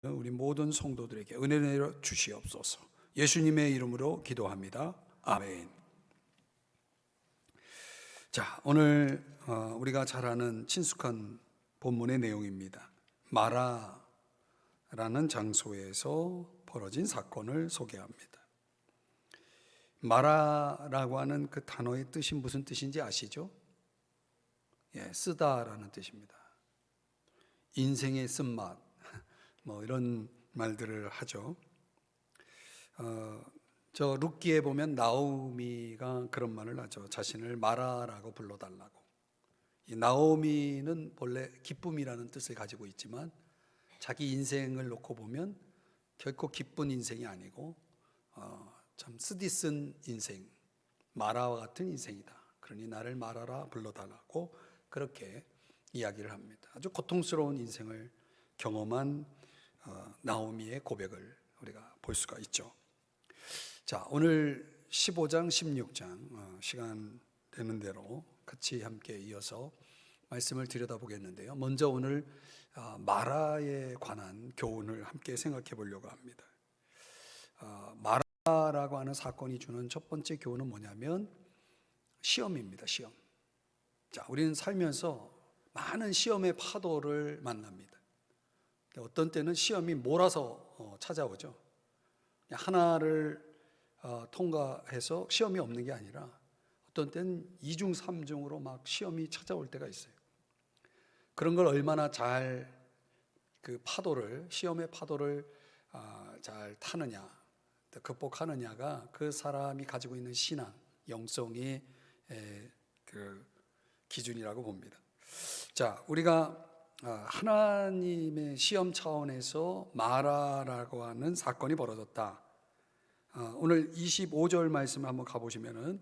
우리 모든 성도들에게 은혜 내려 주시옵소서. 예수님의 이름으로 기도합니다. 아멘. 자, 오늘 우리가 잘 아는 친숙한 본문의 내용입니다. 마라라는 장소에서 벌어진 사건을 소개합니다. 마라라고 하는 그 단어의 뜻이 무슨 뜻인지 아시죠? 쓰다라는 뜻입니다. 인생의 쓴맛, 이런 말들을 하죠. 저 룻기에 보면 나오미가 그런 말을 하죠. 자신을 마라라고 불러달라고. 이 나오미는 본래 기쁨이라는 뜻을 가지고 있지만 자기 인생을 놓고 보면 결코 기쁜 인생이 아니고 참 쓰디쓴 인생, 마라와 같은 인생이다. 그러니 나를 마라라 불러달라고 그렇게 이야기를 합니다. 아주 고통스러운 인생을 경험한 나오미의 고백을 우리가 볼 수가 있죠. 자, 오늘 15장, 16장 시간 되는 대로 같이 함께 이어서 말씀을 들여다보겠는데요. 먼저 오늘 마라에 관한 교훈을 함께 생각해 보려고 합니다. 마라라고 하는 사건이 주는 첫 번째 교훈은 뭐냐면 시험입니다. 시험. 자, 우리는 살면서 많은 시험의 파도를 만납니다. 어떤 때는 시험이 몰아서 찾아오죠. 하나를 통과해서 시험이 없는 게 아니라 어떤 때는 2중, 3중으로 막 시험이 찾아올 때가 있어요. 그런 걸 얼마나 잘 그 파도를, 시험의 파도를 잘 타느냐, 극복하느냐가 그 사람이 가지고 있는 신앙, 영성의 그 기준이라고 봅니다. 자, 우리가 하나님의 시험 차원에서 마라라고 하는 사건이 벌어졌다. 오늘 25절 말씀 한번 가보시면은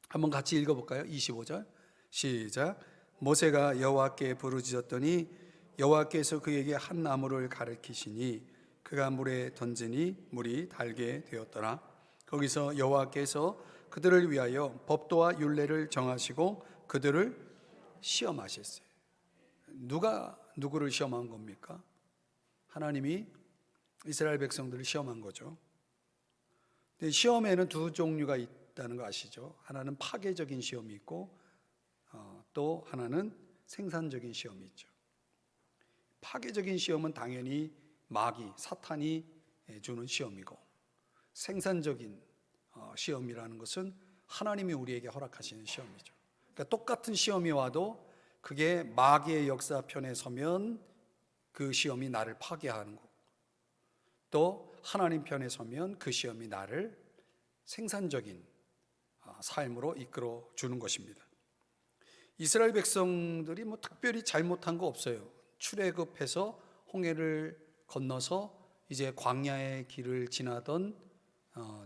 한번 같이 읽어볼까요? 25절 시작. 모세가 여호와께 부르짖었더니 여호와께서 그에게 한 나무를 가리키시니 그가 물에 던지니 물이 달게 되었더라. 거기서 여호와께서 그들을 위하여 법도와 율례를 정하시고 그들을 시험하셨어요. 누가 누구를 시험한 겁니까? 하나님이 이스라엘 백성들을 시험한 거죠. 근데 시험에는 두 종류가 있다는 거 아시죠? 하나는 파괴적인 시험이 있고 또 하나는 생산적인 시험이 있죠. 파괴적인 시험은 당연히 마귀, 사탄이 주는 시험이고, 생산적인 시험이라는 것은 하나님이 우리에게 허락하시는 시험이죠. 그러니까 똑같은 시험이 와도 그게 마귀의 역사편에 서면 그 시험이 나를 파괴하는 거고, 또 하나님 편에 서면 그 시험이 나를 생산적인 삶으로 이끌어 주는 것입니다. 이스라엘 백성들이 특별히 잘못한 거 없어요. 출애굽해서 홍해를 건너서 이제 광야의 길을 지나던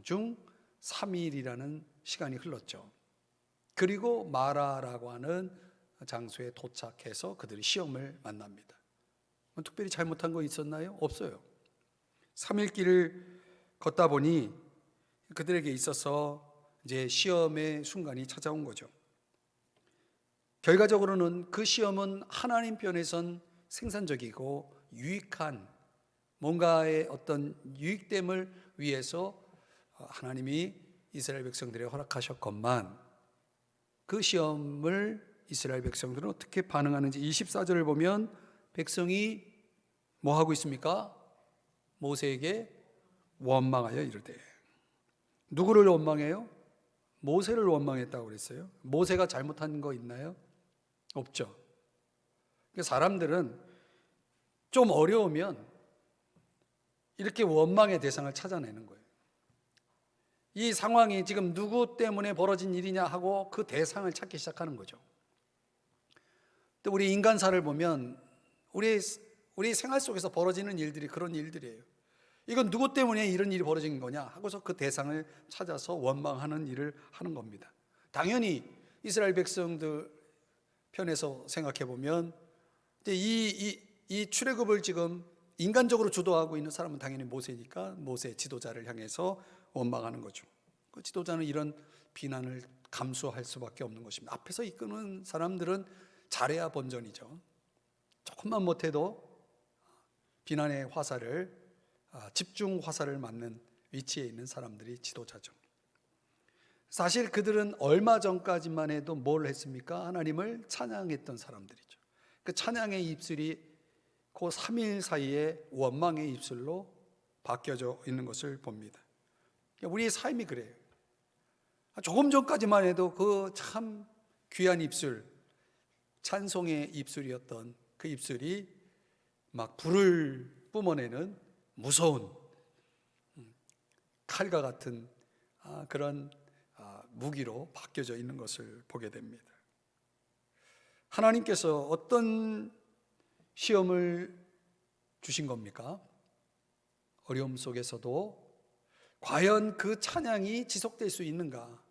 중 3일이라는 시간이 흘렀죠. 그리고 마라라고 하는 장소에 도착해서 그들이 시험을 만납니다. 특별히 잘못한 거 있었나요? 없어요. 3일 길을 걷다 보니 그들에게 있어서 이제 시험의 순간이 찾아온 거죠. 결과적으로는 그 시험은 하나님 편에선 생산적이고 유익한 뭔가의 어떤 유익됨을 위해서 하나님이 이스라엘 백성들에게 허락하셨건만 그 시험을 이스라엘 백성들은 어떻게 반응하는지 24절을 보면 백성이 뭐 하고 있습니까? 모세에게 원망하여 이르되. 누구를 원망해요? 모세를 원망했다고 그랬어요. 모세가 잘못한 거 있나요? 없죠. 사람들은 좀 어려우면 이렇게 원망의 대상을 찾아내는 거예요. 이 상황이 지금 누구 때문에 벌어진 일이냐 하고 그 대상을 찾기 시작하는 거죠. 또 우리 인간사를 보면 우리 생활 속에서 벌어지는 일들이 그런 일들이에요. 이건 누구 때문에 이런 일이 벌어진 거냐 하고서 그 대상을 찾아서 원망하는 일을 하는 겁니다. 당연히 이스라엘 백성들 편에서 생각해 보면 이 출애굽을 지금 인간적으로 주도하고 있는 사람은 당연히 모세니까 모세 지도자를 향해서 원망하는 거죠. 그 지도자는 이런 비난을 감수할 수밖에 없는 것입니다. 앞에서 이끄는 사람들은 잘해야 본전이죠. 조금만 못해도 비난의 화살을 집중 화살을 맞는 위치에 있는 사람들이 지도자죠. 사실 그들은 얼마 전까지만 해도 뭘 했습니까? 하나님을 찬양했던 사람들이죠. 그 찬양의 입술이 그 3일 사이에 원망의 입술로 바뀌어져 있는 것을 봅니다. 우리의 삶이 그래요. 조금 전까지만 해도 그 참 귀한 입술, 찬송의 입술이었던 그 입술이 막 불을 뿜어내는 무서운 칼과 같은 그런 무기로 바뀌어져 있는 것을 보게 됩니다. 하나님께서 어떤 시험을 주신 겁니까? 어려움 속에서도 과연 그 찬양이 지속될 수 있는가?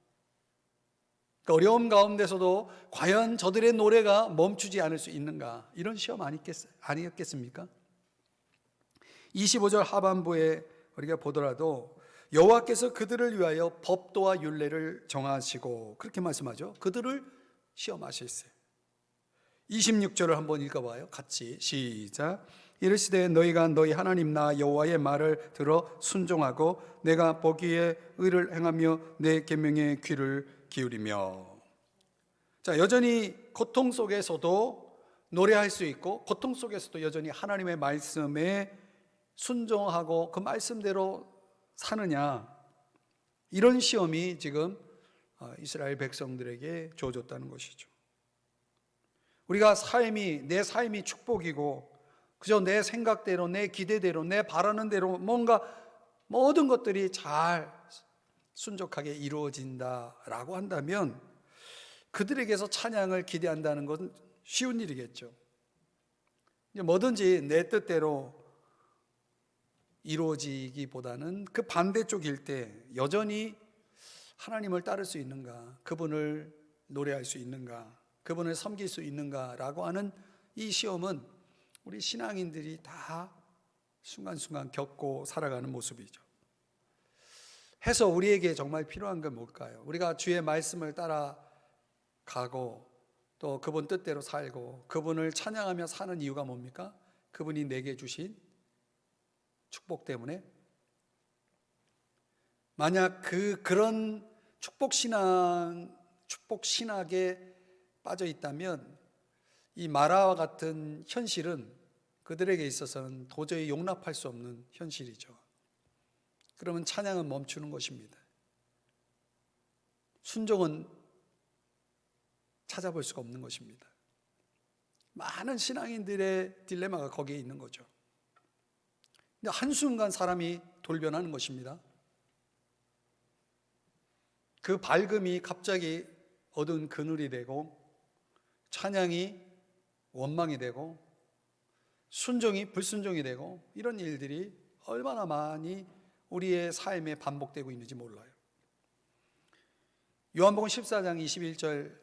그 어려움 가운데서도 과연 저들의 노래가 멈추지 않을 수 있는가? 이런 시험 아니었겠습니까? 25절 하반부에 우리가 보더라도 여호와께서 그들을 위하여 법도와 율례를 정하시고, 그렇게 말씀하죠. 그들을 시험하셨어요. 26절을 한번 읽어봐요. 같이 시작. 이르시되 너희가 너희 하나님 나 여호와의 말을 들어 순종하고 내가 보기에 의를 행하며 내 계명에 귀를 기울이며. 자, 여전히 고통 속에서도 노래할 수 있고, 고통 속에서도 여전히 하나님의 말씀에 순종하고 그 말씀대로 사느냐, 이런 시험이 지금 이스라엘 백성들에게 주어졌다는 것이죠. 우리가 내 삶이 축복이고 그저 내 생각대로, 내 기대대로, 내 바라는 대로 뭔가 모든 것들이 잘 순적하게 이루어진다라고 한다면 그들에게서 찬양을 기대한다는 것은 쉬운 일이겠죠. 뭐든지 내 뜻대로 이루어지기보다는 그 반대쪽일 때 여전히 하나님을 따를 수 있는가, 그분을 노래할 수 있는가, 그분을 섬길 수 있는가라고 하는 이 시험은 우리 신앙인들이 다 순간순간 겪고 살아가는 모습이죠. 해서 우리에게 정말 필요한 건 뭘까요? 우리가 주의 말씀을 따라가고 또 그분 뜻대로 살고 그분을 찬양하며 사는 이유가 뭡니까? 그분이 내게 주신 축복 때문에. 만약 그런 축복신학에 빠져 있다면 이 마라와 같은 현실은 그들에게 있어서는 도저히 용납할 수 없는 현실이죠. 그러면 찬양은 멈추는 것입니다. 순종은 찾아볼 수가 없는 것입니다. 많은 신앙인들의 딜레마가 거기에 있는 거죠. 근데 한순간 사람이 돌변하는 것입니다. 그 밝음이 갑자기 어두운 그늘이 되고, 찬양이 원망이 되고, 순종이 불순종이 되고, 이런 일들이 얼마나 많이 우리의 삶에 반복되고 있는지 몰라요. 요한복음 14장 21절,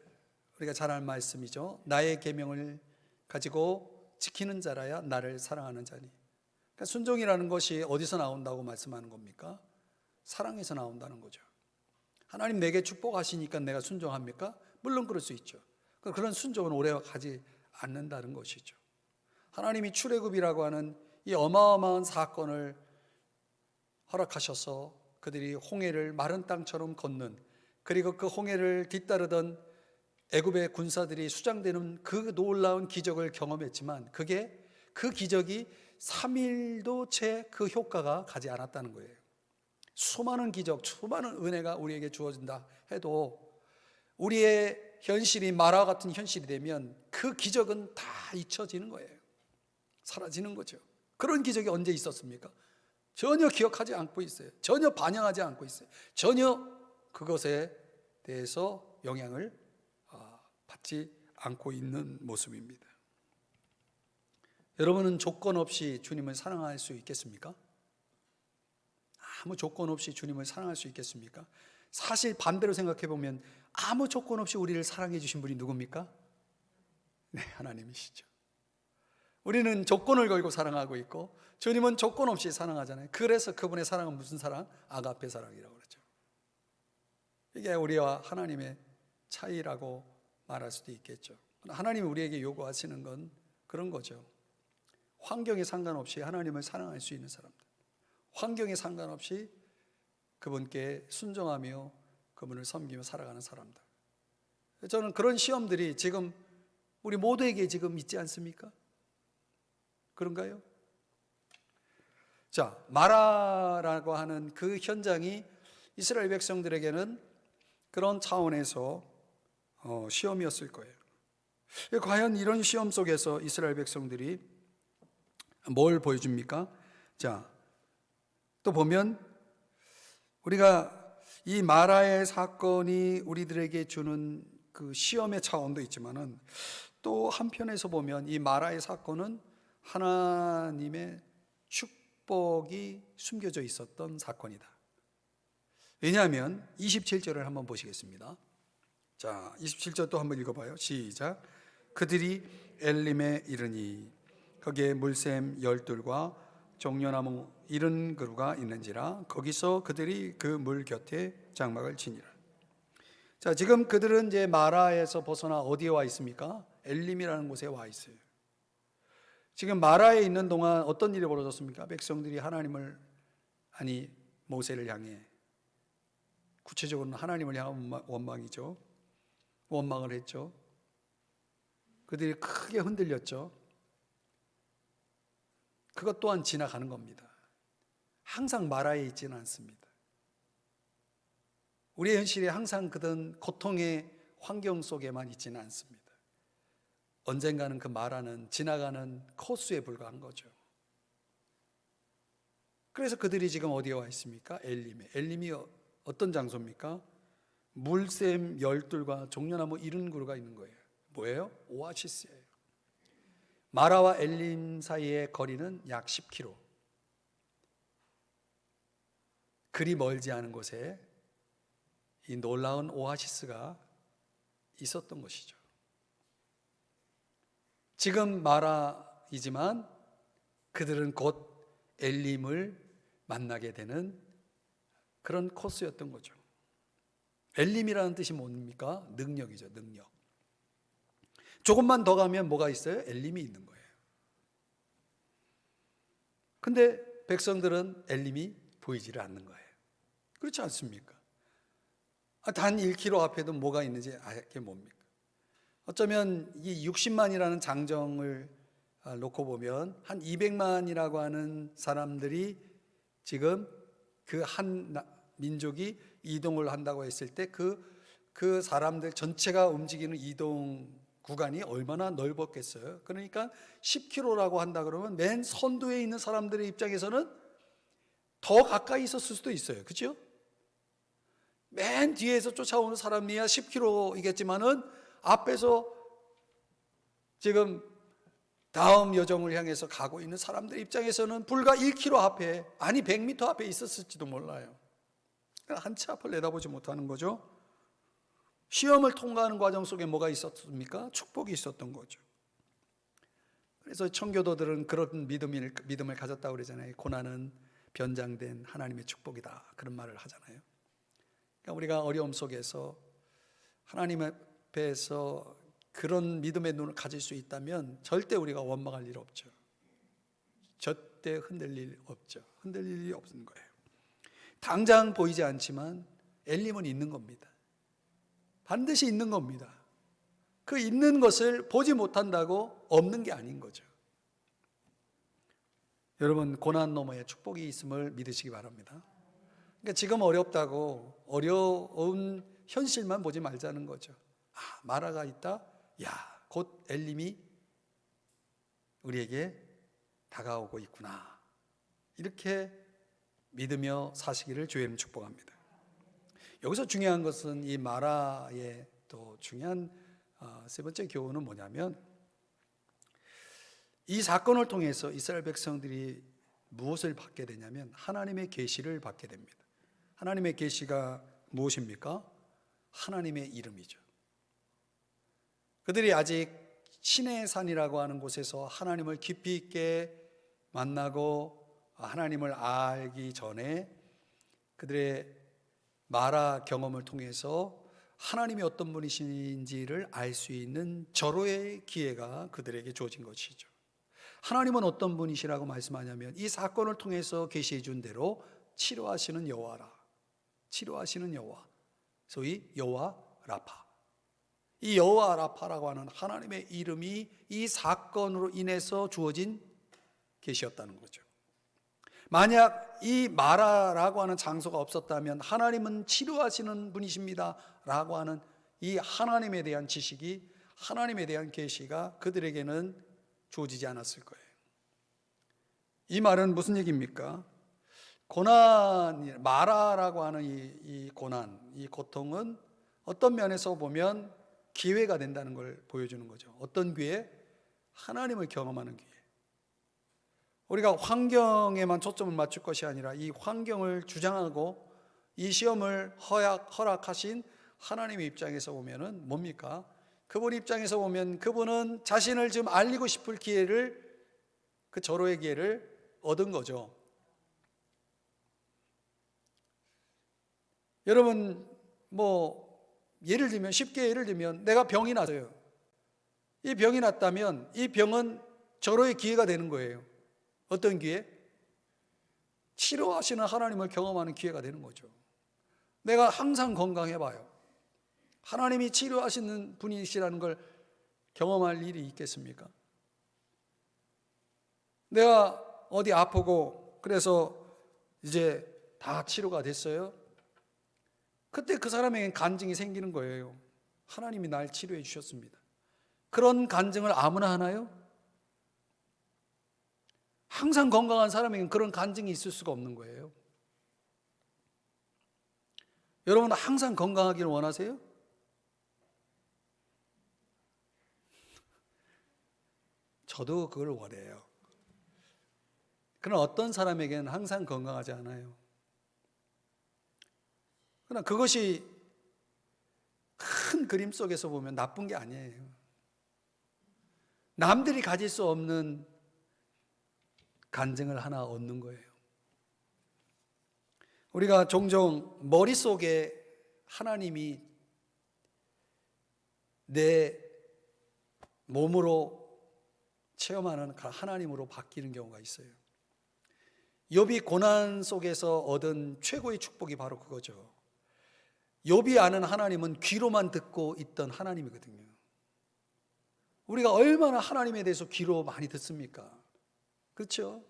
우리가 잘 아는 말씀이죠. 나의 계명을 가지고 지키는 자라야 나를 사랑하는 자니. 그러니까 순종이라는 것이 어디서 나온다고 말씀하는 겁니까? 사랑에서 나온다는 거죠. 하나님 내게 축복하시니까 내가 순종합니까? 물론 그럴 수 있죠. 그런 순종은 오래 가지 않는다는 것이죠. 하나님이 출애굽이라고 하는 이 어마어마한 사건을 허락하셔서 그들이 홍해를 마른 땅처럼 걷는, 그리고 그 홍해를 뒤따르던 애굽의 군사들이 수장되는 그 놀라운 기적을 경험했지만 그 기적이 3일도 채 그 효과가 가지 않았다는 거예요. 수많은 기적, 수많은 은혜가 우리에게 주어진다 해도 우리의 현실이 마라와 같은 현실이 되면 그 기적은 다 잊혀지는 거예요. 사라지는 거죠. 그런 기적이 언제 있었습니까? 전혀 기억하지 않고 있어요. 전혀 반영하지 않고 있어요. 전혀 그것에 대해서 영향을 받지 않고 있는 모습입니다. 여러분은 조건 없이 주님을 사랑할 수 있겠습니까? 아무 조건 없이 주님을 사랑할 수 있겠습니까? 사실 반대로 생각해 보면 아무 조건 없이 우리를 사랑해 주신 분이 누굽니까? 네, 하나님이시죠. 우리는 조건을 걸고 사랑하고 있고 주님은 조건 없이 사랑하잖아요. 그래서 그분의 사랑은 무슨 사랑? 아가페 사랑이라고 그러죠. 이게 우리와 하나님의 차이라고 말할 수도 있겠죠. 하나님이 우리에게 요구하시는 건 그런 거죠. 환경에 상관없이 하나님을 사랑할 수 있는 사람들, 환경에 상관없이 그분께 순종하며 그분을 섬기며 살아가는 사람들. 저는 그런 시험들이 지금 우리 모두에게 지금 있지 않습니까? 그런가요? 자, 마라라고 하는 그 현장이 이스라엘 백성들에게는 그런 차원에서 시험이었을 거예요. 과연 이런 시험 속에서 이스라엘 백성들이 뭘 보여줍니까? 자, 또 보면 우리가 이 마라의 사건이 우리들에게 주는 그 시험의 차원도 있지만은 또 한편에서 보면 이 마라의 사건은 하나님의 축복이 숨겨져 있었던 사건이다. 왜냐하면 27절을 한번 보시겠습니다. 자, 27절 또 한번 읽어봐요. 시작. 그들이 엘림에 이르니 거기에 물샘 12과 종려나무 70그루가 있는지라 거기서 그들이 그 물 곁에 장막을 치니라. 자, 지금 그들은 이제 마라에서 벗어나 어디에 와 있습니까? 엘림이라는 곳에 와 있어요. 지금 마라에 있는 동안 어떤 일이 벌어졌습니까? 백성들이 하나님을, 아니 모세를 향해, 구체적으로는 하나님을 향한 원망이죠. 원망을 했죠. 그들이 크게 흔들렸죠. 그것 또한 지나가는 겁니다. 항상 마라에 있지는 않습니다. 우리의 현실에 항상 그런 고통의 환경 속에만 있지는 않습니다. 언젠가는 그 마라는 지나가는 코스에 불과한 거죠. 그래서 그들이 지금 어디에 와 있습니까? 엘림에. 엘림이 어떤 장소입니까? 물샘 12과 종려나무 70그루가 있는 거예요. 뭐예요? 오아시스예요. 마라와 엘림 사이의 거리는 약 10km. 그리 멀지 않은 곳에 이 놀라운 오아시스가 있었던 것이죠. 지금 마라이지만 그들은 곧 엘림을 만나게 되는 그런 코스였던 거죠. 엘림이라는 뜻이 뭡니까? 능력이죠, 능력. 조금만 더 가면 뭐가 있어요? 엘림이 있는 거예요. 근데 백성들은 엘림이 보이지를 않는 거예요. 그렇지 않습니까? 단 1km 앞에도 뭐가 있는지 알게 뭡니까? 어쩌면 이 60만이라는 장정을 놓고 보면 한 200만이라고 하는 사람들이 지금 그 한 민족이 이동을 한다고 했을 때 그 사람들 전체가 움직이는 이동 구간이 얼마나 넓었겠어요. 그러니까 10km라고 한다 그러면 맨 선두에 있는 사람들의 입장에서는 더 가까이 있었을 수도 있어요. 그렇죠? 맨 뒤에서 쫓아오는 사람이야 10km이겠지만은 앞에서 지금 다음 여정을 향해서 가고 있는 사람들 입장에서는 불과 1km 앞에, 아니 100m 앞에 있었을지도 몰라요. 한 치 앞을 내다보지 못하는 거죠. 시험을 통과하는 과정 속에 뭐가 있었습니까? 축복이 있었던 거죠. 그래서 청교도들은 그런 믿음을 가졌다고 그러잖아요. 고난은 변장된 하나님의 축복이다, 그런 말을 하잖아요. 그러니까 우리가 어려움 속에서 하나님 앞에서 그런 믿음의 눈을 가질 수 있다면 절대 우리가 원망할 일 없죠. 절대 흔들릴 일 없죠. 흔들릴 일이 없는 거예요. 당장 보이지 않지만 엘림은 있는 겁니다. 반드시 있는 겁니다. 그 있는 것을 보지 못한다고 없는 게 아닌 거죠. 여러분, 고난 너머에 축복이 있음을 믿으시기 바랍니다. 그러니까 지금 어렵다고 어려운 현실만 보지 말자는 거죠. 마라가 있다? 야, 곧 엘림이 우리에게 다가오고 있구나. 이렇게 믿으며 사시기를 주의 이름 축복합니다. 여기서 중요한 것은 이 마라의 또 중요한 세 번째 교훈은 뭐냐면, 이 사건을 통해서 이스라엘 백성들이 무엇을 받게 되냐면 하나님의 계시를 받게 됩니다. 하나님의 계시가 무엇입니까? 하나님의 이름이죠. 그들이 아직 신의 산이라고 하는 곳에서 하나님을 깊이 있게 만나고 하나님을 알기 전에 그들의 마라 경험을 통해서 하나님이 어떤 분이신지를 알 수 있는 절호의 기회가 그들에게 주어진 것이죠. 하나님은 어떤 분이시라고 말씀하냐면 이 사건을 통해서 계시해 준 대로 치료하시는 여호와라. 치료하시는 여호와, 소위 여호와 라파. 이 여호와 라파라고 하는 하나님의 이름이 이 사건으로 인해서 주어진 계시였다는 거죠. 만약 이 마라라고 하는 장소가 없었다면 하나님은 치료하시는 분이십니다 라고 하는 이 하나님에 대한 지식이, 하나님에 대한 계시가 그들에게는 주어지지 않았을 거예요. 이 말은 무슨 얘기입니까? 고난, 마라라고 하는 이 고난, 이 고통은 어떤 면에서 보면 기회가 된다는 걸 보여주는 거죠. 어떤 기회? 하나님을 경험하는 기회. 우리가 환경에만 초점을 맞출 것이 아니라 이 환경을 주장하고 이 시험을 허락하신 하나님의 입장에서 보면은 뭡니까? 그분 입장에서 보면 그분은 자신을 좀 알리고 싶을 기회를, 그 절호의 기회를 얻은 거죠. 여러분, 예를 들면, 쉽게 예를 들면 내가 병이 났어요. 이 병이 났다면 이 병은 절호의 기회가 되는 거예요. 어떤 기회? 치료하시는 하나님을 경험하는 기회가 되는 거죠. 내가 항상 건강해봐요. 하나님이 치료하시는 분이시라는 걸 경험할 일이 있겠습니까? 내가 어디 아프고 그래서 이제 다 치료가 됐어요. 그때 그 사람에겐 간증이 생기는 거예요. 하나님이 날 치료해 주셨습니다. 그런 간증을 아무나 하나요? 항상 건강한 사람에겐 그런 간증이 있을 수가 없는 거예요. 여러분 항상 건강하기를 원하세요? 저도 그걸 원해요. 그러나 어떤 사람에게는 항상 건강하지 않아요. 그러나 그것이 큰 그림 속에서 보면 나쁜 게 아니에요. 남들이 가질 수 없는 간증을 하나 얻는 거예요. 우리가 종종 머릿속에 하나님이 내 몸으로 체험하는 하나님으로 바뀌는 경우가 있어요. 욥이 고난 속에서 얻은 최고의 축복이 바로 그거죠. 욥이 아는 하나님은 귀로만 듣고 있던 하나님이거든요. 우리가 얼마나 하나님에 대해서 귀로 많이 듣습니까? 그렇죠?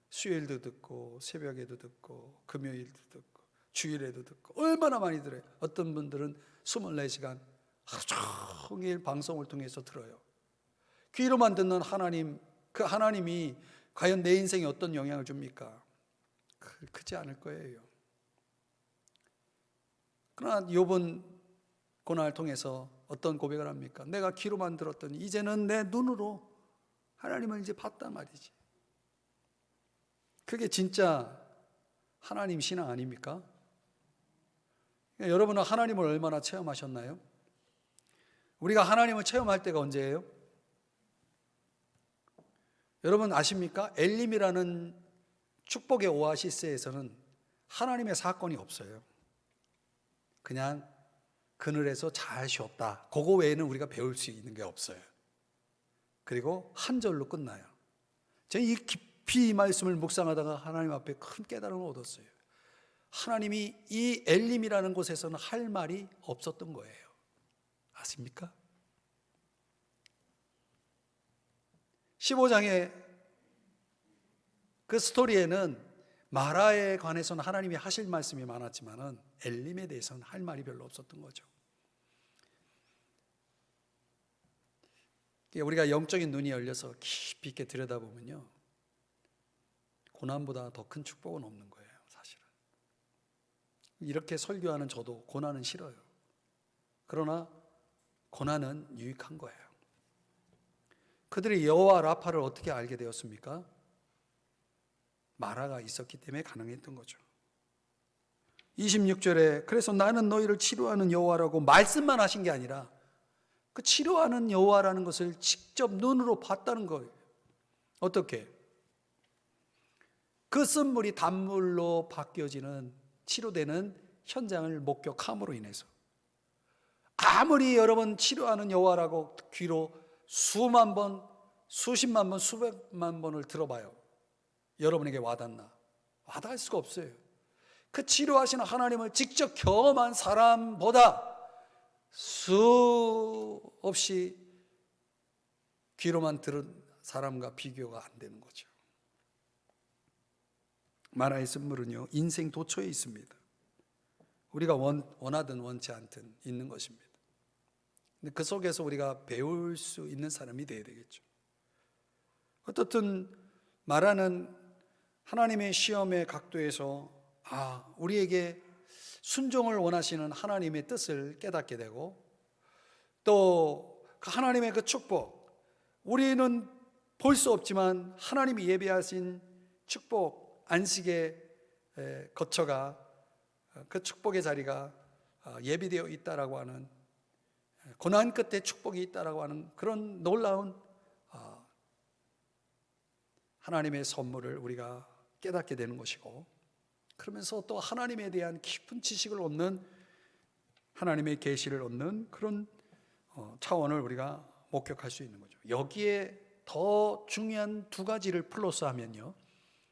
수요일도 듣고 새벽에도 듣고 금요일도 듣고 주일에도 듣고 얼마나 많이 들어요. 어떤 분들은 24시간 하루 종일 방송을 통해서 들어요. 귀로만 듣는 하나님, 그 하나님이 과연 내 인생에 어떤 영향을 줍니까? 크지 않을 거예요. 그러나 욥은 고난을 통해서 어떤 고백을 합니까? 내가 귀로만 들었더니 이제는 내 눈으로 하나님을 이제 봤단 말이지. 그게 진짜 하나님 신앙 아닙니까? 여러분은 하나님을 얼마나 체험하셨나요? 우리가 하나님을 체험할 때가 언제예요? 여러분 아십니까? 엘림이라는 축복의 오아시스에서는 하나님의 사건이 없어요. 그냥 그늘에서 잘 쉬었다. 그거 외에는 우리가 배울 수 있는 게 없어요. 그리고 한 절로 끝나요. 제가 이 깊이 이 말씀을 묵상하다가 하나님 앞에 큰 깨달음을 얻었어요. 하나님이 이 엘림이라는 곳에서는 할 말이 없었던 거예요. 아십니까? 15장의 그 스토리에는 마라에 관해서는 하나님이 하실 말씀이 많았지만은 엘림에 대해서는 할 말이 별로 없었던 거죠. 우리가 영적인 눈이 열려서 깊이 있게 들여다보면요, 고난보다 더 큰 축복은 없는 거예요. 사실은 이렇게 설교하는 저도 고난은 싫어요. 그러나 고난은 유익한 거예요. 그들이 여호와 라파를 어떻게 알게 되었습니까? 마라가 있었기 때문에 가능했던 거죠. 26절에 그래서 나는 너희를 치료하는 여호와라고 말씀만 하신 게 아니라 그 치료하는 여호와라는 것을 직접 눈으로 봤다는 거예요. 어떻게? 그 쓴물이 단물로 바뀌어지는, 치료되는 현장을 목격함으로 인해서, 아무리 여러분 치료하는 여호와라고 귀로 수만 번 수십만 번, 수백만 번을 들어봐요. 여러분에게 와닿나? 와닿을 수가 없어요. 그 치료하시는 하나님을 직접 경험한 사람보다 수없이 귀로만 들은 사람과 비교가 안 되는 거죠. 마라의 쓴물은요, 인생 도처에 있습니다. 우리가 원하든 원치 않든 있는 것입니다. 근데 그 속에서 우리가 배울 수 있는 사람이 되어야 되겠죠. 어떻든 마라는 하나님의 시험의 각도에서 우리에게 순종을 원하시는 하나님의 뜻을 깨닫게 되고, 또 그 하나님의 그 축복, 우리는 볼 수 없지만 하나님이 예비하신 축복, 안식의 거처가, 그 축복의 자리가 예비되어 있다라고 하는, 고난 끝에 축복이 있다라고 하는 그런 놀라운 하나님의 선물을 우리가 깨닫게 되는 것이고, 그러면서 또 하나님에 대한 깊은 지식을 얻는, 하나님의 계시를 얻는 그런 차원을 우리가 목격할 수 있는 거죠. 여기에 더 중요한 두 가지를 플러스하면요,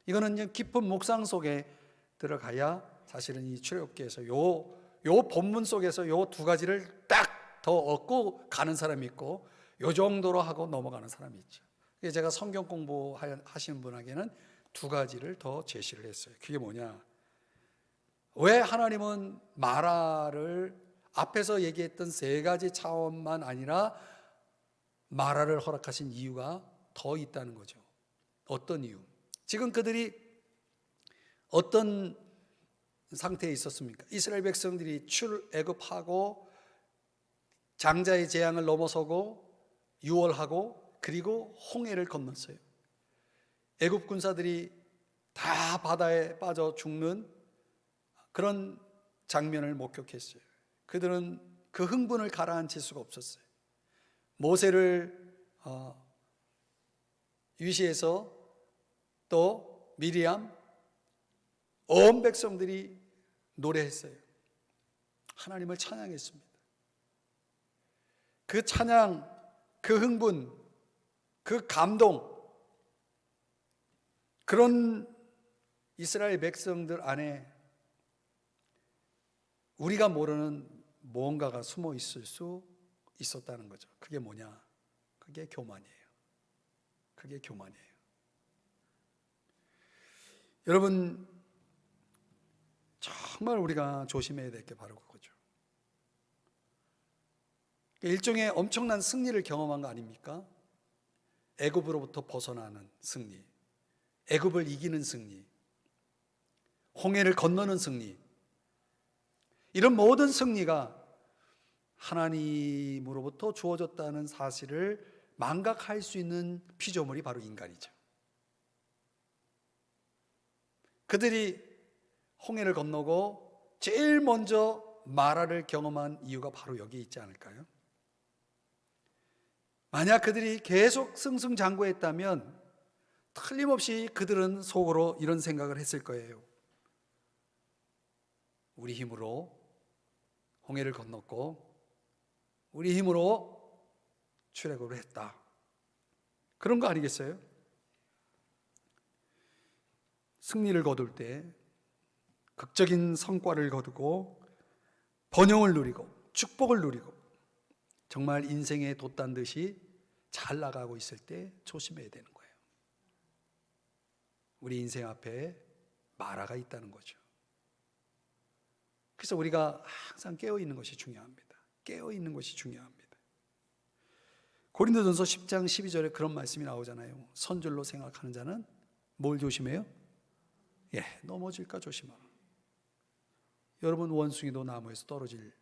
이거는 깊은 묵상 속에 들어가야 사실은 이 출애굽기에서 요 본문 속에서 요 두 가지를 딱 더 얻고 가는 사람이 있고, 요 정도로 하고 넘어가는 사람이 있죠. 제가 성경 공부하시는 분에게는 두 가지를 더 제시를 했어요. 그게 뭐냐? 왜 하나님은 마라를 앞에서 얘기했던 세 가지 차원만 아니라 마라를 허락하신 이유가 더 있다는 거죠. 어떤 이유? 지금 그들이 어떤 상태에 있었습니까? 이스라엘 백성들이 출애굽하고 장자의 재앙을 넘어서고 유월하고 그리고 홍해를 건넜어요. 애굽 군사들이 다 바다에 빠져 죽는 그런 장면을 목격했어요. 그들은 그 흥분을 가라앉힐 수가 없었어요. 모세를 위시해서 또 미리암, 온 백성들이 노래했어요. 하나님을 찬양했습니다. 그 찬양, 그 흥분, 그 감동, 그런 이스라엘 백성들 안에 우리가 모르는 무언가가 숨어 있을 수 있었다는 거죠. 그게 뭐냐? 그게 교만이에요. 그게 교만이에요. 여러분, 정말 우리가 조심해야 될 게 바로 그거죠. 일종의 엄청난 승리를 경험한 거 아닙니까? 애굽으로부터 벗어나는 승리, 애굽을 이기는 승리, 홍해를 건너는 승리, 이런 모든 승리가 하나님으로부터 주어졌다는 사실을 망각할 수 있는 피조물이 바로 인간이죠. 그들이 홍해를 건너고 제일 먼저 마라를 경험한 이유가 바로 여기에 있지 않을까요? 만약 그들이 계속 승승장구했다면 틀림없이 그들은 속으로 이런 생각을 했을 거예요. 우리 힘으로 홍해를 건넜고 우리 힘으로 출애굽을 했다. 그런 거 아니겠어요? 승리를 거둘 때 극적인 성과를 거두고 번영을 누리고 축복을 누리고 정말 인생에 돛단 듯이 잘 나가고 있을 때 조심해야 되는 거예요. 우리 인생 앞에 마라가 있다는 거죠. 그래서 우리가 항상 깨어있는 것이 중요합니다. 깨어있는 것이 중요합니다. 고린도전서 10장 12절에 그런 말씀이 나오잖아요. 선줄로 생각하는 자는 뭘 조심해요? 넘어질까 조심하라. 여러분, 원숭이도 나무에서 떨어질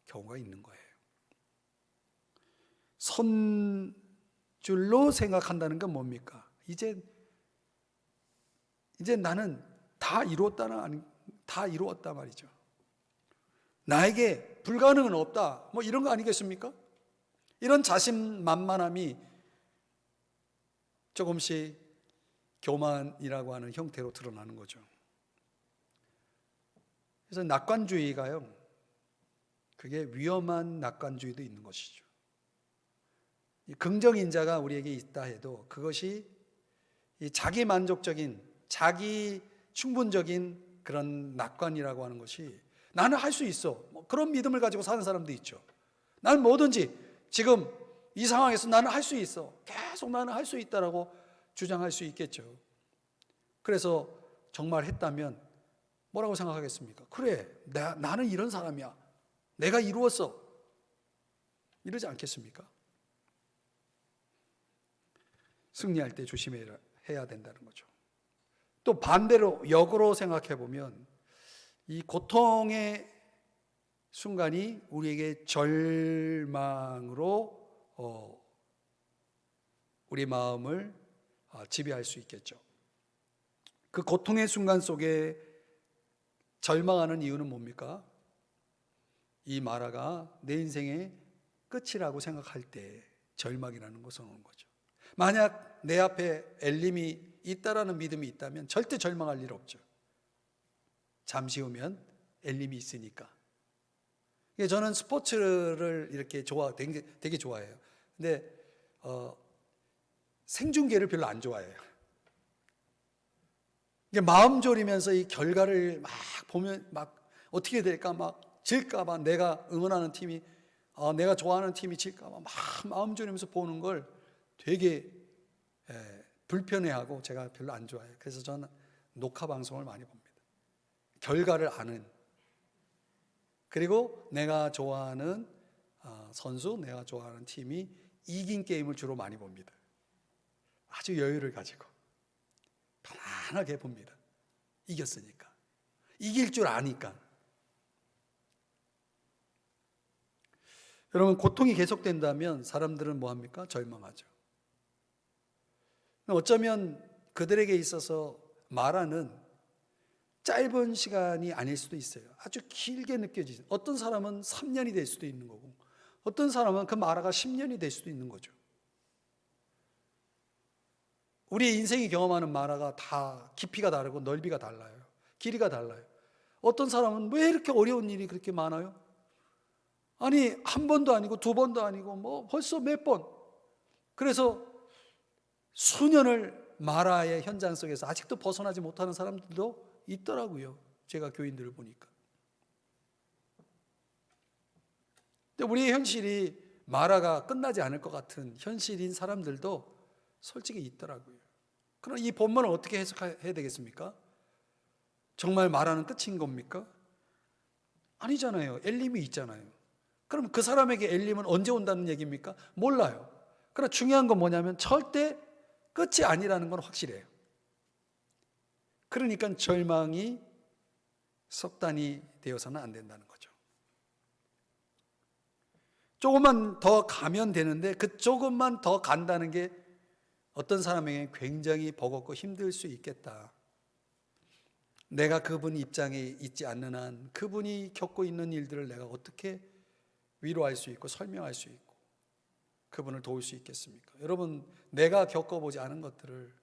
경우가 있는 거예요. 선줄로 생각한다는 건 뭡니까? 이제 나는 다 이루었다 말이죠. 나에게 불가능은 없다, 이런 거 아니겠습니까? 이런 자신만만함이 조금씩 교만이라고 하는 형태로 드러나는 거죠. 그래서 낙관주의가요, 그게 위험한 낙관주의도 있는 것이죠. 긍정 인자가 우리에게 있다 해도 그것이 이 자기 만족적인, 자기 충분적인 그런 낙관이라고 하는 것이 나는 할 수 있어, 뭐 그런 믿음을 가지고 사는 사람도 있죠. 나는 뭐든지 지금 이 상황에서 나는 할 수 있어, 계속 나는 할 수 있다라고 주장할 수 있겠죠. 그래서 정말 했다면 뭐라고 생각하겠습니까? 그래, 나는 이런 사람이야, 내가 이루었어, 이러지 않겠습니까? 승리할 때 조심해야 된다는 거죠. 또 반대로 역으로 생각해 보면 이 고통의 순간이 우리에게 절망으로 우리 마음을 지배할 수 있겠죠. 그 고통의 순간 속에 절망하는 이유는 뭡니까? 이 마라가 내 인생의 끝이라고 생각할 때 절망이라는 것은 오는 거죠. 만약 내 앞에 엘림이 있다라는 믿음이 있다면 절대 절망할 일 없죠. 잠시 후면 엘림이 있으니까. 저는 스포츠를 이렇게 되게 좋아해요. 근데 생중계를 별로 안 좋아해요. 마음 졸이면서 이 결과를 막 보면 막 어떻게 될까, 막 질까봐, 내가 응원하는 팀이 내가 좋아하는 팀이 질까봐 막 마음 졸이면서 보는 걸 되게 불편해하고 제가 별로 안 좋아해요. 그래서 저는 녹화 방송을 많이 봅니다. 결과를 아는, 그리고 내가 좋아하는 선수, 내가 좋아하는 팀이 이긴 게임을 주로 많이 봅니다. 아주 여유를 가지고 편안하게 봅니다. 이겼으니까, 이길 줄 아니까. 여러분, 고통이 계속된다면 사람들은 뭐합니까? 절망하죠. 어쩌면 그들에게 있어서 마라는 짧은 시간이 아닐 수도 있어요. 아주 길게 느껴지죠. 어떤 사람은 3년이 될 수도 있는 거고, 어떤 사람은 그 마라가 10년이 될 수도 있는 거죠. 우리의 인생이 경험하는 마라가 다 깊이가 다르고 넓이가 달라요. 길이가 달라요. 어떤 사람은 왜 이렇게 어려운 일이 그렇게 많아요? 아니, 한 번도 아니고 두 번도 아니고 뭐 벌써 몇 번. 그래서 수년을 마라의 현장 속에서 아직도 벗어나지 못하는 사람들도 있더라고요. 제가 교인들을 보니까. 근데 우리의 현실이 마라가 끝나지 않을 것 같은 현실인 사람들도 솔직히 있더라고요. 그럼 이 본문을 어떻게 해석해야 되겠습니까? 정말 마라는 끝인 겁니까? 아니잖아요. 엘림이 있잖아요. 그럼 그 사람에게 엘림은 언제 온다는 얘기입니까? 몰라요. 그러나 중요한 건 뭐냐면 절대 끝이 아니라는 건 확실해요. 그러니까 절망이 속단이 되어서는 안 된다는 거죠. 조금만 더 가면 되는데 그 조금만 더 간다는 게 어떤 사람에게 굉장히 버겁고 힘들 수 있겠다. 내가 그분 입장에 있지 않는 한 그분이 겪고 있는 일들을 내가 어떻게 위로할 수 있고 설명할 수 있고 그분을 도울 수 있겠습니까? 여러분, 내가 겪어보지 않은 것들을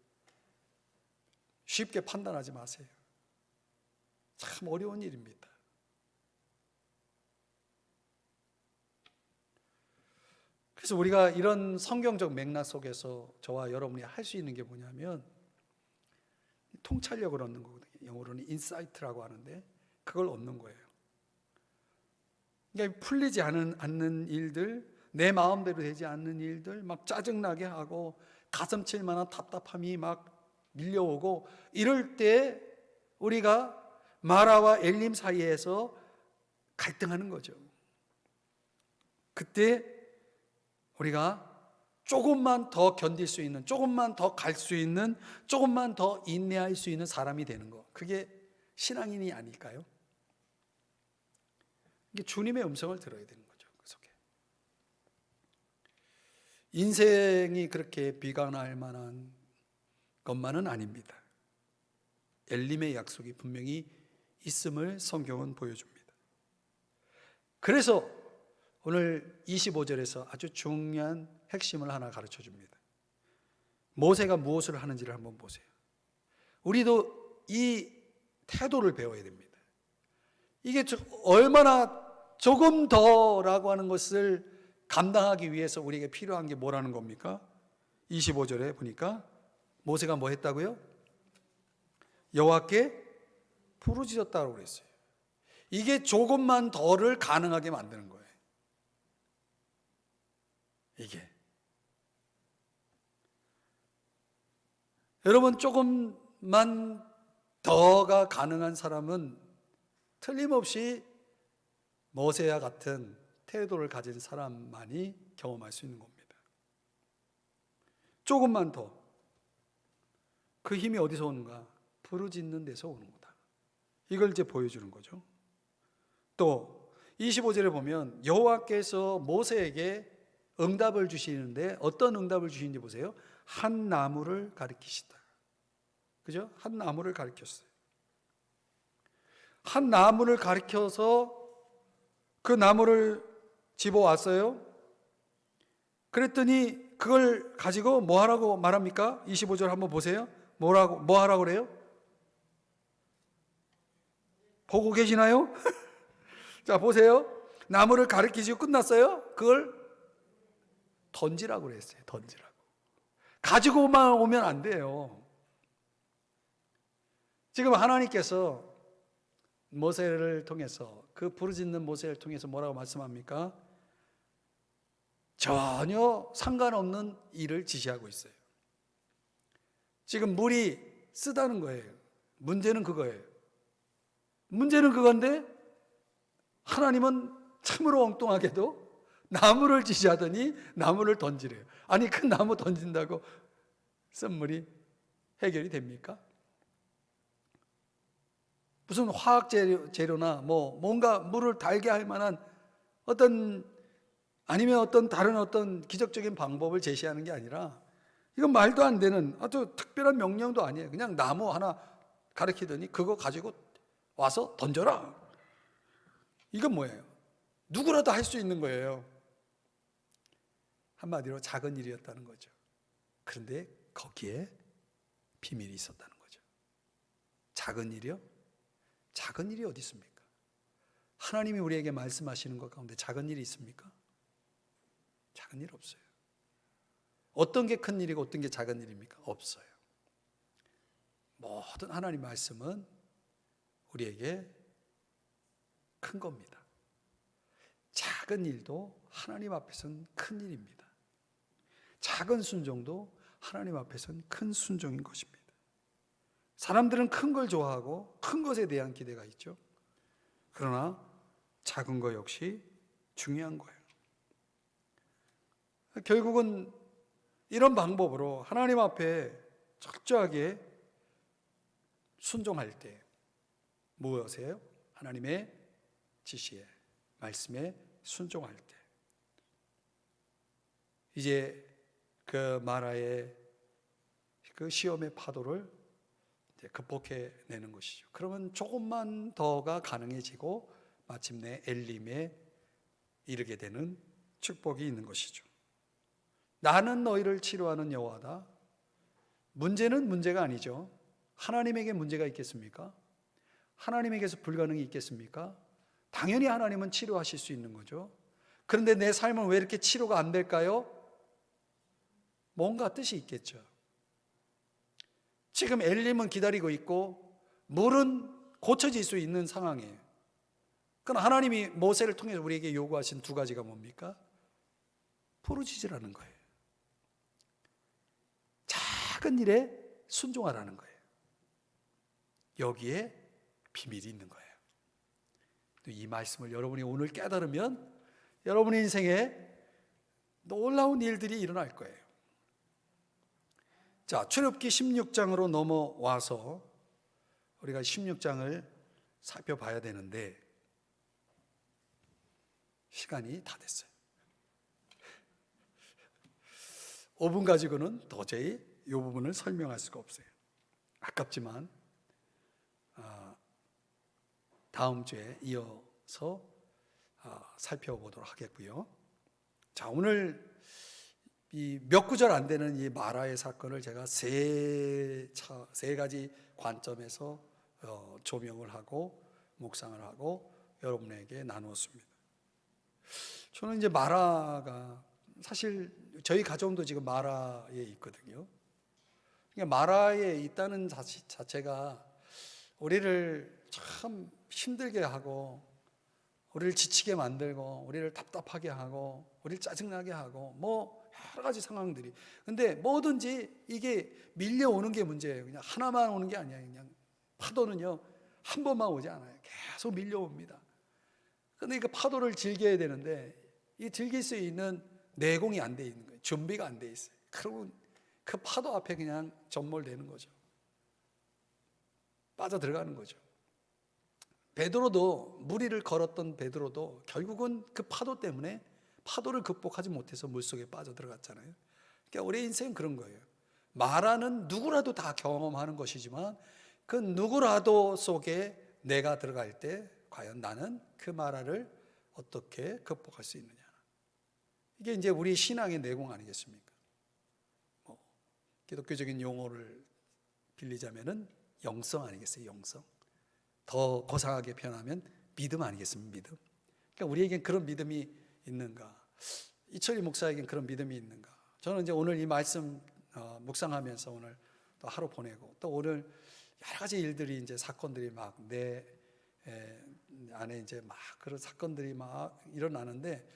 쉽게 판단하지 마세요. 참 어려운 일입니다. 그래서 우리가 이런 성경적 맥락 속에서 저와 여러분이 할 수 있는 게 뭐냐면 통찰력을 얻는 거거든요. 영어로는 인사이트라고 하는데 그걸 얻는 거예요. 그러니까 풀리지 않는 일들, 내 마음대로 되지 않는 일들, 막 짜증나게 하고 가슴칠 만한 답답함이 막 밀려오고 이럴 때 우리가 마라와 엘림 사이에서 갈등하는 거죠. 그때 우리가 조금만 더 견딜 수 있는, 조금만 더 갈 수 있는, 조금만 더 인내할 수 있는 사람이 되는 거, 그게 신앙인이 아닐까요? 이게 주님의 음성을 들어야 되는 거죠. 그 속에 인생이 그렇게 비관할 만한 것만은 아닙니다. 엘림의 약속이 분명히 있음을 성경은 보여줍니다. 그래서 오늘 25절에서 아주 중요한 핵심을 하나 가르쳐 줍니다. 모세가 무엇을 하는지를 한번 보세요. 우리도 이 태도를 배워야 됩니다. 이게 얼마나 조금 더라고 하는 것을 감당하기 위해서 우리에게 필요한 게 뭐라는 겁니까? 25절에 보니까 모세가 뭐 했다고요? 여호와께 부르짖었다고 그랬어요. 이게 조금만 더를 가능하게 만드는 거예요. 이게 여러분, 조금만 더가 가능한 사람은 틀림없이 모세와 같은 태도를 가진 사람만이 경험할 수 있는 겁니다. 조금만 더. 그 힘이 어디서 오는가? 부르짖는 데서 오는 거다. 이걸 이제 보여주는 거죠. 또 25절에 보면 여호와께서 모세에게 응답을 주시는데 어떤 응답을 주시는지 보세요. 한 나무를 가리키시다. 그죠? 한 나무를 가리켰어요. 한 나무를 가리켜서 그 나무를 집어왔어요. 그랬더니 그걸 가지고 뭐 하라고 말합니까? 25절 한번 보세요. 뭐 하라고 그래요? 보고 계시나요? 자, 보세요. 나무를 가리키시고 끝났어요. 그걸 던지라고 그랬어요. 던지라고. 가지고만 오면 안 돼요. 지금 하나님께서 모세를 통해서, 그 부르짖는 모세를 통해서 뭐라고 말씀합니까? 전혀 상관없는 일을 지시하고 있어요. 지금 물이 쓰다는 거예요. 문제는 그거예요. 문제는 그건데 하나님은 참으로 엉뚱하게도 나무를 지시하더니 나무를 던지래요. 아니, 그 나무 던진다고 쓴물이 해결이 됩니까? 무슨 화학 재료나 뭔가 물을 달게 할 만한 아니면 다른 기적적인 방법을 제시하는 게 아니라, 이건 말도 안 되는 아주 특별한 명령도 아니에요. 그냥 나무 하나 가리키더니 그거 가지고 와서 던져라. 이건 뭐예요? 누구라도 할 수 있는 거예요. 한마디로 작은 일이었다는 거죠. 그런데 거기에 비밀이 있었다는 거죠. 작은 일이요? 작은 일이 어디 있습니까? 하나님이 우리에게 말씀하시는 것 가운데 작은 일이 있습니까? 작은 일 없어요. 어떤 게 큰 일이고 어떤 게 작은 일입니까? 없어요. 모든 하나님 말씀은 우리에게 큰 겁니다. 작은 일도 하나님 앞에서는 큰 일입니다. 작은 순종도 하나님 앞에서는 큰 순종인 것입니다. 사람들은 큰 걸 좋아하고 큰 것에 대한 기대가 있죠. 그러나 작은 거 역시 중요한 거예요. 결국은 이런 방법으로 하나님 앞에 철저하게 순종할 때 무엇이에요? 하나님의 지시에, 말씀에 순종할 때 이제 그 마라의 그 시험의 파도를 극복해내는 것이죠. 그러면 조금만 더가 가능해지고 마침내 엘림에 이르게 되는 축복이 있는 것이죠. 나는 너희를 치료하는 여호와다. 문제는 문제가 아니죠. 하나님에게 문제가 있겠습니까? 하나님에게서 불가능이 있겠습니까? 당연히 하나님은 치료하실 수 있는 거죠. 그런데 내 삶은 왜 이렇게 치료가 안 될까요? 뭔가 뜻이 있겠죠. 지금 엘림은 기다리고 있고 물은 고쳐질 수 있는 상황이에요. 그럼 하나님이 모세를 통해서 우리에게 요구하신 두 가지가 뭡니까? 부르짖으라는 거예요. 작은 일에 순종하라는 거예요. 여기에 비밀이 있는 거예요. 이 말씀을 여러분이 오늘 깨달으면 여러분의 인생에 놀라운 일들이 일어날 거예요. 자, 출애굽기 16장으로 넘어와서 우리가 16장을 살펴봐야 되는데 시간이 다 됐어요. 5분 가지고는 도저히 이 부분을 설명할 수가 없어요. 아깝지만 다음 주에 이어서 살펴보도록 하겠고요. 자, 오늘 이 몇 구절 안 되는 이 마라의 사건을 제가 세 가지 관점에서 조명을 하고 묵상을 하고 여러분에게 나누었습니다. 저는 이제 마라가 사실 저희 가정도 지금 마라에 있거든요. 그러니까 마라에 있다는 자체가 우리를 참 힘들게 하고, 우리를 지치게 만들고, 우리를 답답하게 하고, 우리를 짜증나게 하고, 뭐 여러 가지 상황들이. 근데 뭐든지 이게 밀려오는 게 문제예요. 그냥 하나만 오는 게 아니에요. 그냥 파도는요 한 번만 오지 않아요. 계속 밀려옵니다. 근데 그 파도를 즐겨야 되는데 이 즐길 수 있는 내공이 안 돼 있는 거예요. 준비가 안 돼 있어요. 그러면 그 파도 앞에 그냥 전몰되는 거죠. 빠져 들어가는 거죠. 베드로도, 무리를 걸었던 베드로도 결국은 그 파도 때문에 파도를 극복하지 못해서 물속에 빠져 들어갔잖아요. 그러니까 우리 인생은 그런 거예요. 마라는 누구라도 다 경험하는 것이지만 그 누구라도 속에 내가 들어갈 때 과연 나는 그 마라를 어떻게 극복할 수 있느냐. 이게 이제 우리 신앙의 내공 아니겠습니까? 기독교적인 용어를 빌리자면은 영성 아니겠어요? 영성. 더 고상하게 표현하면 믿음 아니겠습니까? 믿음. 그러니까 우리에겐 그런 믿음이 있는가? 이철희 목사에겐 그런 믿음이 있는가? 저는 이제 오늘 이 말씀 묵상하면서 오늘 또 하루 보내고 또 오늘 여러 가지 일들이 이제 사건들이 막 내 안에 이제 막 그런 사건들이 막 일어나는데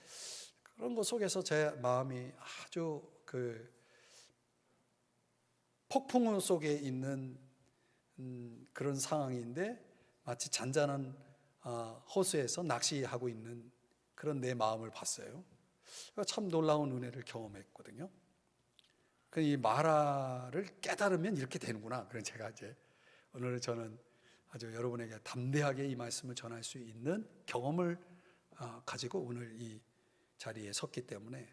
그런 것 속에서 제 마음이 아주 그 폭풍 속에 있는 그런 상황인데 마치 잔잔한 호수에서 낚시하고 있는 그런 내 마음을 봤어요. 참 놀라운 은혜를 경험했거든요. 이 마라를 깨달으면 이렇게 되는구나. 그래서 제가 이제 오늘 저는 아주 여러분에게 담대하게 이 말씀을 전할 수 있는 경험을 가지고 오늘 이 자리에 섰기 때문에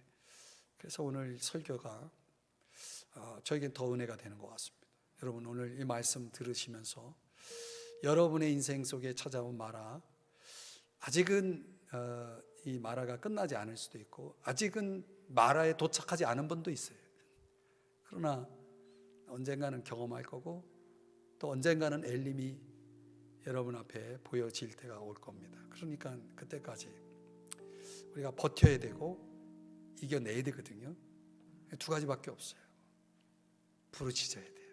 그래서 오늘 설교가 저에겐 더 은혜가 되는 것 같습니다. 여러분 오늘 이 말씀 들으시면서 여러분의 인생 속에 찾아온 마라, 아직은 이 마라가 끝나지 않을 수도 있고 아직은 마라에 도착하지 않은 분도 있어요. 그러나 언젠가는 경험할 거고 또 언젠가는 엘림이 여러분 앞에 보여질 때가 올 겁니다. 그러니까 그때까지 우리가 버텨야 되고 이겨내야 되거든요. 두 가지밖에 없어요. 부르짖어야 돼요.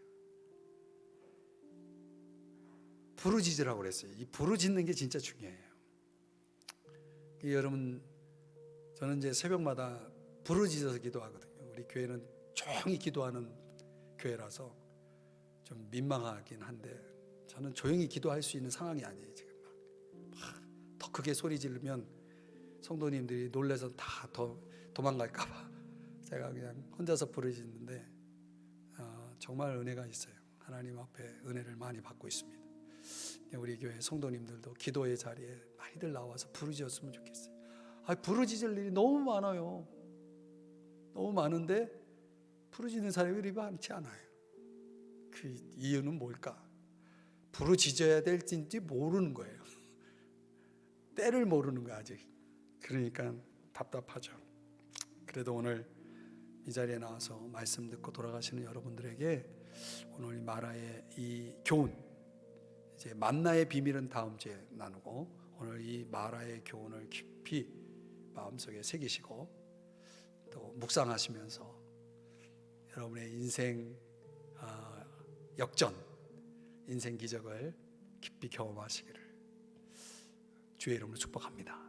부르짖으라고 그랬어요. 이 부르짖는 게 진짜 중요해요. 여러분, 저는 이제 새벽마다 부르짖어서 기도하거든요. 우리 교회는 조용히 기도하는 교회라서 좀 민망하긴 한데 저는 조용히 기도할 수 있는 상황이 아니에요. 지금 더 크게 소리 지르면 성도님들이 놀라서 다 더 도망갈까봐 제가 그냥 혼자서 부르짖는데 정말 은혜가 있어요. 하나님 앞에 은혜를 많이 받고 있습니다. 우리 교회 성도님들도 기도의 자리에 많이들 나와서 부르짖었으면 좋겠어요. 부르짖을 일이 너무 많아요. 너무 많은데 부르짖는 사람이 그리 많지 않아요. 그 이유는 뭘까? 부르짖어야 될지 모르는 거예요. 때를 모르는 거야 아직. 그러니까 답답하죠. 그래도 오늘 이 자리에 나와서 말씀 듣고 돌아가시는 여러분들에게 오늘 마라의 이 교훈, 이제 만나의 비밀은 다음 주에 나누고 오늘 이 마라의 교훈을 깊이 마음속에 새기시고 또 묵상하시면서 여러분의 인생 역전, 인생 기적을 깊이 경험하시기를 주의 이름으로 축복합니다.